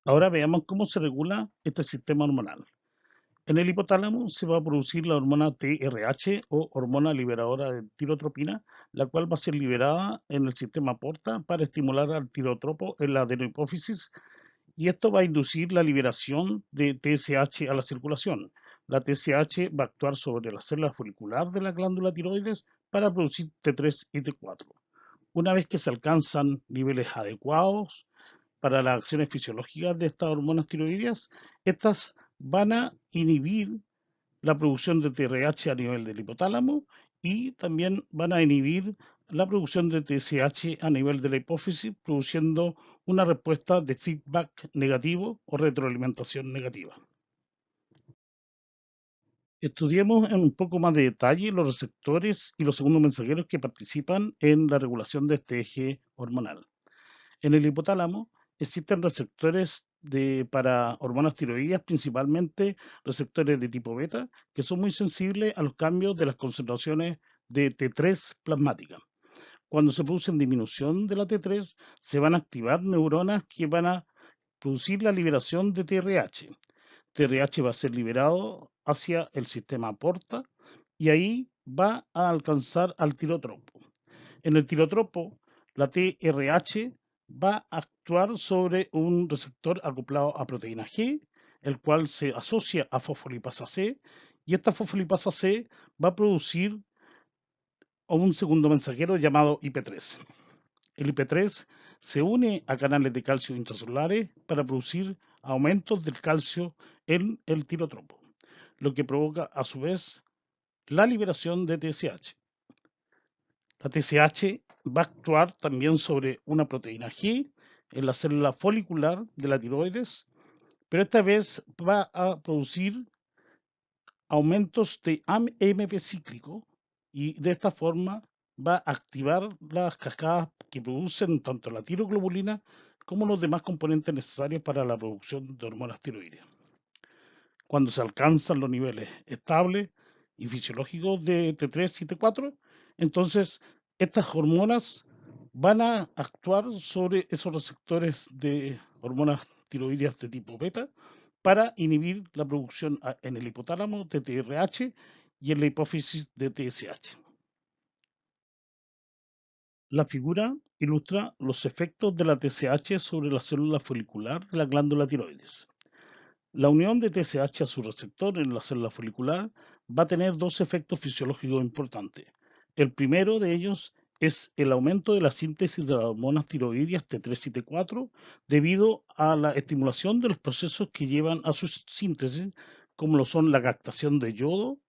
Ahora veamos cómo se regula este sistema hormonal. En el hipotálamo se va a producir la hormona TRH o hormona liberadora de tirotropina, la cual va a ser liberada en el sistema porta para estimular al tirotropo en la adenohipófisis y esto va a inducir la liberación de TSH a la circulación. La TSH va a actuar sobre la célula folicular de la glándula tiroides para producir T3 y T4. Una vez que se alcanzan niveles adecuados para las acciones fisiológicas de estas hormonas tiroideas, estas van a inhibir la producción de TRH a nivel del hipotálamo y también van a inhibir la producción de TSH a nivel de la hipófisis, produciendo una respuesta de feedback negativo o retroalimentación negativa. Estudiemos en un poco más de detalle los receptores y los segundos mensajeros que participan en la regulación de este eje hormonal. En el hipotálamo existen receptores para hormonas tiroideas, principalmente receptores de tipo beta, que son muy sensibles a los cambios de las concentraciones de T3 plasmática. Cuando se produce disminución de la T3, se van a activar neuronas que van a producir la liberación de TRH. TRH va a ser liberado hacia el sistema porta y ahí va a alcanzar al tirotropo. En el tirotropo, la TRH va a actuar sobre un receptor acoplado a proteína G, el cual se asocia a fosfolipasa C, y esta fosfolipasa C va a producir un segundo mensajero llamado IP3. El IP3 se une a canales de calcio intracelulares para producir aumentos del calcio en el tirotropo, lo que provoca a su vez la liberación de TSH. La TSH va a actuar también sobre una proteína G en la célula folicular de la tiroides, pero esta vez va a producir aumentos de AMP cíclico y de esta forma va a activar las cascadas que producen tanto la tiroglobulina como los demás componentes necesarios para la producción de hormonas tiroideas. Cuando se alcanzan los niveles estables y fisiológicos de T3 y T4, entonces estas hormonas van a actuar sobre esos receptores de hormonas tiroideas de tipo beta para inhibir la producción en el hipotálamo de TRH y en la hipófisis de TSH. La figura ilustra los efectos de la TSH sobre la célula folicular de la glándula tiroides. La unión de TSH a su receptor en la célula folicular va a tener dos efectos fisiológicos importantes. El primero de ellos es el aumento de la síntesis de las hormonas tiroideas T3 y T4 debido a la estimulación de los procesos que llevan a su síntesis, como lo son la captación de yodo,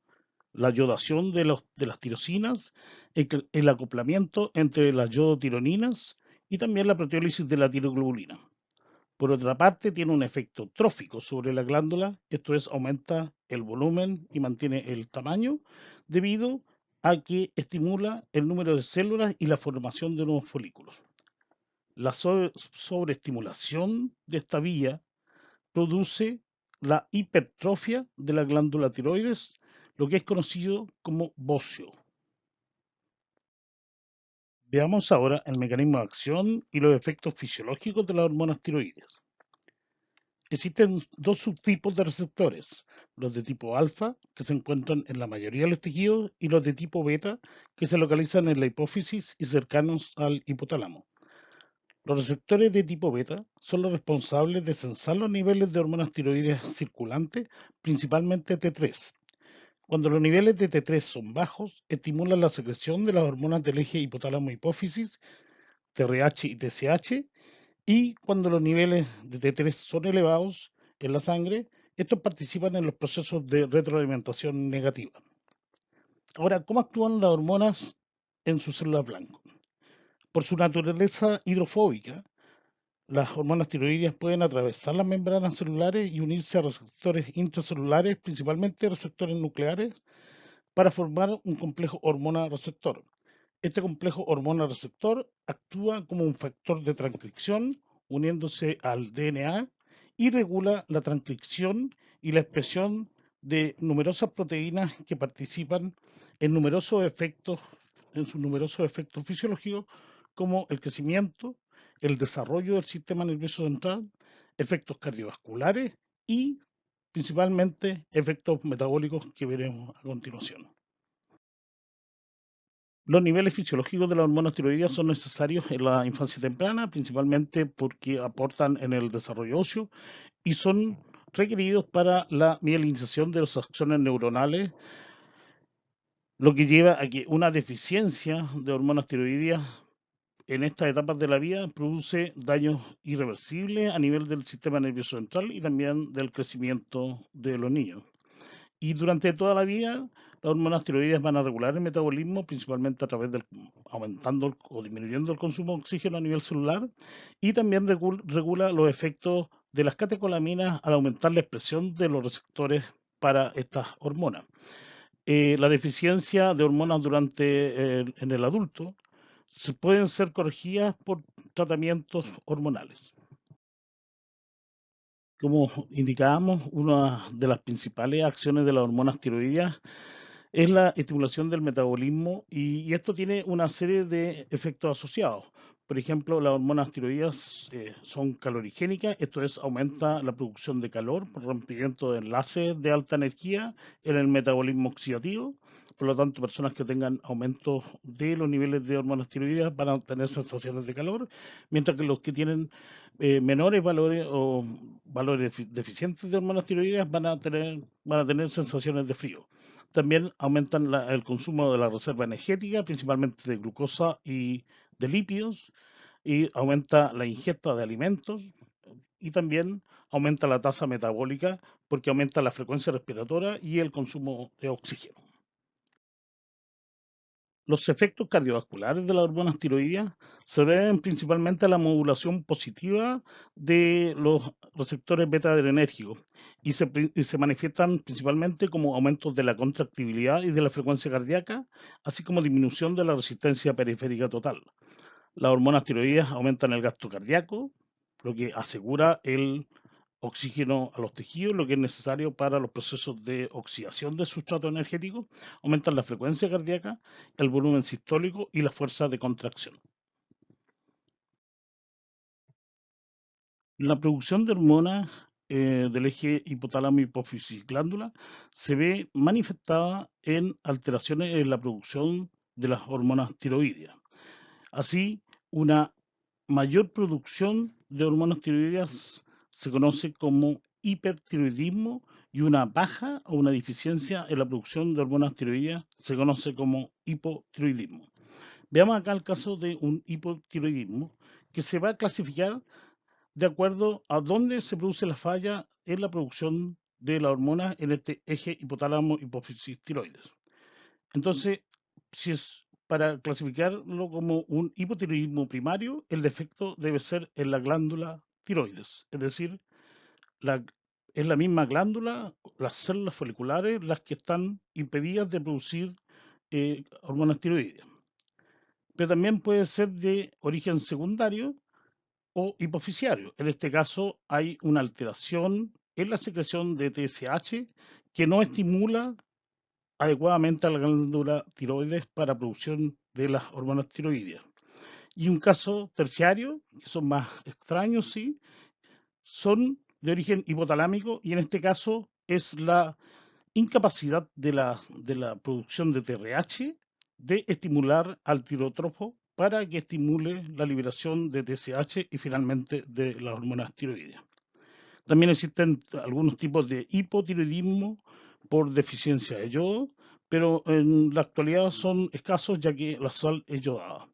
la yodación de las tirosinas, el acoplamiento entre las yodotironinas y también la proteólisis de la tiroglobulina. Por otra parte, tiene un efecto trófico sobre la glándula, esto es, aumenta el volumen y mantiene el tamaño, debido a que estimula el número de células y la formación de nuevos folículos. La sobreestimulación de esta vía produce la hipertrofia de la glándula tiroides, lo que es conocido como bocio. Veamos ahora el mecanismo de acción y los efectos fisiológicos de las hormonas tiroides. Existen dos subtipos de receptores, los de tipo alfa, que se encuentran en la mayoría de los tejidos, y los de tipo beta, que se localizan en la hipófisis y cercanos al hipotálamo. Los receptores de tipo beta son los responsables de censar los niveles de hormonas tiroides circulantes, principalmente T3. Cuando los niveles de T3 son bajos, estimulan la secreción de las hormonas del eje hipotálamo-hipófisis, TRH y TSH, y cuando los niveles de T3 son elevados en la sangre, estos participan en los procesos de retroalimentación negativa. Ahora, ¿cómo actúan las hormonas en sus células blanco? Por su naturaleza hidrofóbica, las hormonas tiroideas pueden atravesar las membranas celulares y unirse a receptores intracelulares, principalmente receptores nucleares, para formar un complejo hormona-receptor. Este complejo hormona-receptor actúa como un factor de transcripción, uniéndose al DNA y regula la transcripción y la expresión de numerosas proteínas que participan en numerosos efectos, en sus numerosos efectos fisiológicos, como el crecimiento, el desarrollo del sistema nervioso central, efectos cardiovasculares y principalmente efectos metabólicos que veremos a continuación. Los niveles fisiológicos de las hormonas tiroideas son necesarios en la infancia temprana, principalmente porque aportan en el desarrollo óseo y son requeridos para la mielinización de los axones neuronales, lo que lleva a que una deficiencia de hormonas tiroideas en estas etapas de la vida produce daños irreversibles a nivel del sistema nervioso central y también del crecimiento de los niños. Y durante toda la vida, las hormonas tiroideas van a regular el metabolismo, principalmente a través del aumentando o disminuyendo el consumo de oxígeno a nivel celular, y también regula los efectos de las catecolaminas al aumentar la expresión de los receptores para estas hormonas. La deficiencia de hormonas en el adulto pueden ser corregidas por tratamientos hormonales. Como indicábamos, una de las principales acciones de las hormonas tiroideas es la estimulación del metabolismo y esto tiene una serie de efectos asociados. Por ejemplo, las hormonas tiroideas son calorigénicas, esto es, aumenta la producción de calor por rompimiento de enlaces de alta energía en el metabolismo oxidativo. Por lo tanto, personas que tengan aumentos de los niveles de hormonas tiroideas van a tener sensaciones de calor, mientras que los que tienen menores valores o valores deficientes de hormonas tiroideas van a tener sensaciones de frío. También aumentan el consumo de la reserva energética, principalmente de glucosa y de lípidos, y aumenta la ingesta de alimentos y también aumenta la tasa metabólica porque aumenta la frecuencia respiratoria y el consumo de oxígeno. Los efectos cardiovasculares de las hormonas tiroideas se deben principalmente a la modulación positiva de los receptores beta-adrenérgicos y se manifiestan principalmente como aumentos de la contractibilidad y de la frecuencia cardíaca, así como disminución de la resistencia periférica total. Las hormonas tiroideas aumentan el gasto cardíaco, lo que asegura el oxígeno a los tejidos, lo que es necesario para los procesos de oxidación del sustrato energético, aumentan la frecuencia cardíaca, el volumen sistólico y la fuerza de contracción. La producción de hormonas del eje hipotálamo hipófisis glándula se ve manifestada en alteraciones en la producción de las hormonas tiroideas. Así, una mayor producción de hormonas tiroideas se conoce como hipertiroidismo y una baja o una deficiencia en la producción de hormonas tiroideas se conoce como hipotiroidismo. Veamos acá el caso de un hipotiroidismo que se va a clasificar de acuerdo a dónde se produce la falla en la producción de la hormona en este eje hipotálamo hipófisis tiroides. Entonces, si es para clasificarlo como un hipotiroidismo primario, el defecto debe ser en la glándula tiroides, es decir, la, es la misma glándula, las células foliculares, las que están impedidas de producir hormonas tiroideas. Pero también puede ser de origen secundario o hipofisiario. En este caso hay una alteración en la secreción de TSH que no estimula adecuadamente a la glándula tiroides para producción de las hormonas tiroideas. Y un caso terciario, que son más extraños, sí, son de origen hipotalámico y en este caso es la incapacidad de la producción de TRH de estimular al tirotropo para que estimule la liberación de TSH y finalmente de las hormonas tiroideas. También existen algunos tipos de hipotiroidismo por deficiencia de yodo, pero en la actualidad son escasos ya que la sal es yodada,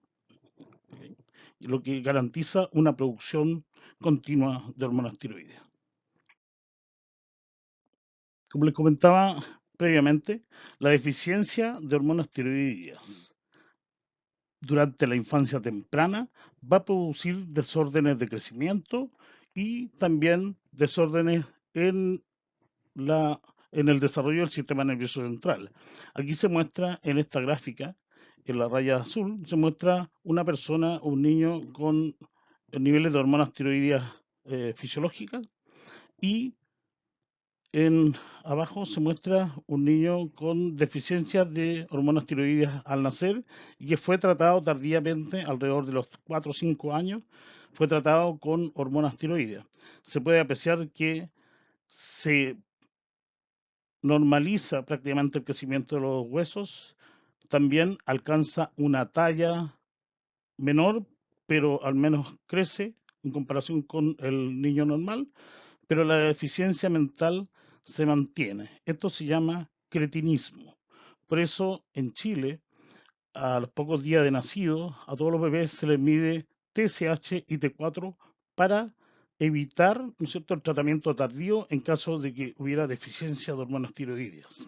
lo que garantiza una producción continua de hormonas tiroideas. Como les comentaba previamente, la deficiencia de hormonas tiroideas durante la infancia temprana va a producir desórdenes de crecimiento y también desórdenes en en el desarrollo del sistema nervioso central. Aquí se muestra en esta gráfica, en la raya azul, se muestra una persona, un niño con niveles de hormonas tiroideas fisiológicas y en abajo se muestra un niño con deficiencia de hormonas tiroideas al nacer y que fue tratado tardíamente, alrededor de los 4 o 5 años, fue tratado con hormonas tiroideas. Se puede apreciar que se normaliza prácticamente el crecimiento de los huesos, también alcanza una talla menor, pero al menos crece en comparación con el niño normal, pero la deficiencia mental se mantiene. Esto se llama cretinismo. Por eso en Chile, a los pocos días de nacido, a todos los bebés se les mide TSH y T4 para evitar, ¿no es cierto?, el tratamiento tardío en caso de que hubiera deficiencia de hormonas tiroideas.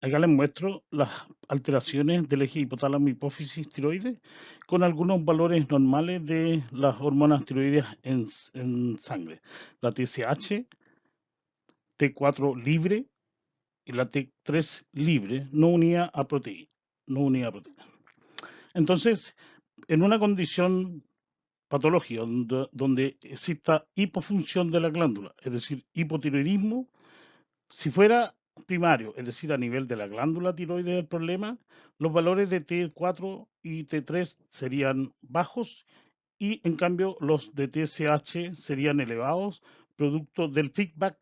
Acá les muestro las alteraciones del eje hipotálamo hipófisis tiroides con algunos valores normales de las hormonas tiroideas en sangre. La TSH, T4 libre y la T3 libre, no unida a proteína. No unida a proteína. Entonces, en una condición patológica donde exista hipofunción de la glándula, es decir, hipotiroidismo, si fuera primario, es decir, a nivel de la glándula tiroides del problema, los valores de T4 y T3 serían bajos y en cambio los de TSH serían elevados, producto del feedback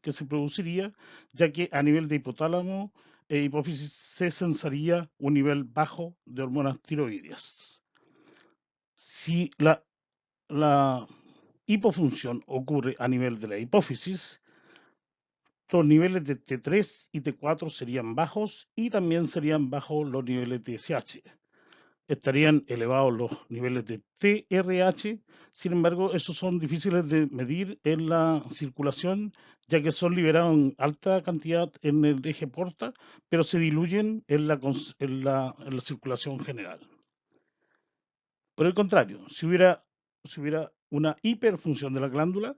que se produciría, ya que a nivel de hipotálamo e hipófisis se sensaría un nivel bajo de hormonas tiroideas. Si la hipofunción ocurre a nivel de la hipófisis, los niveles de T3 y T4 serían bajos y también serían bajos los niveles de TSH. Estarían elevados los niveles de TRH, sin embargo, esos son difíciles de medir en la circulación, ya que son liberados en alta cantidad en el eje porta, pero se diluyen en la circulación general. Por el contrario, si hubiera una hiperfunción de la glándula,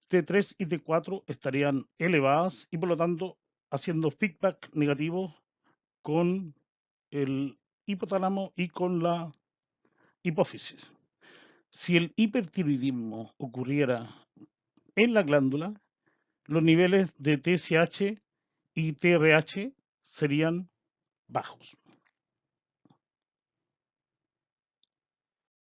T3 y T4 estarían elevadas y por lo tanto haciendo feedback negativo con el hipotálamo y con la hipófisis. Si el hipertiroidismo ocurriera en la glándula, los niveles de TSH y TRH serían bajos.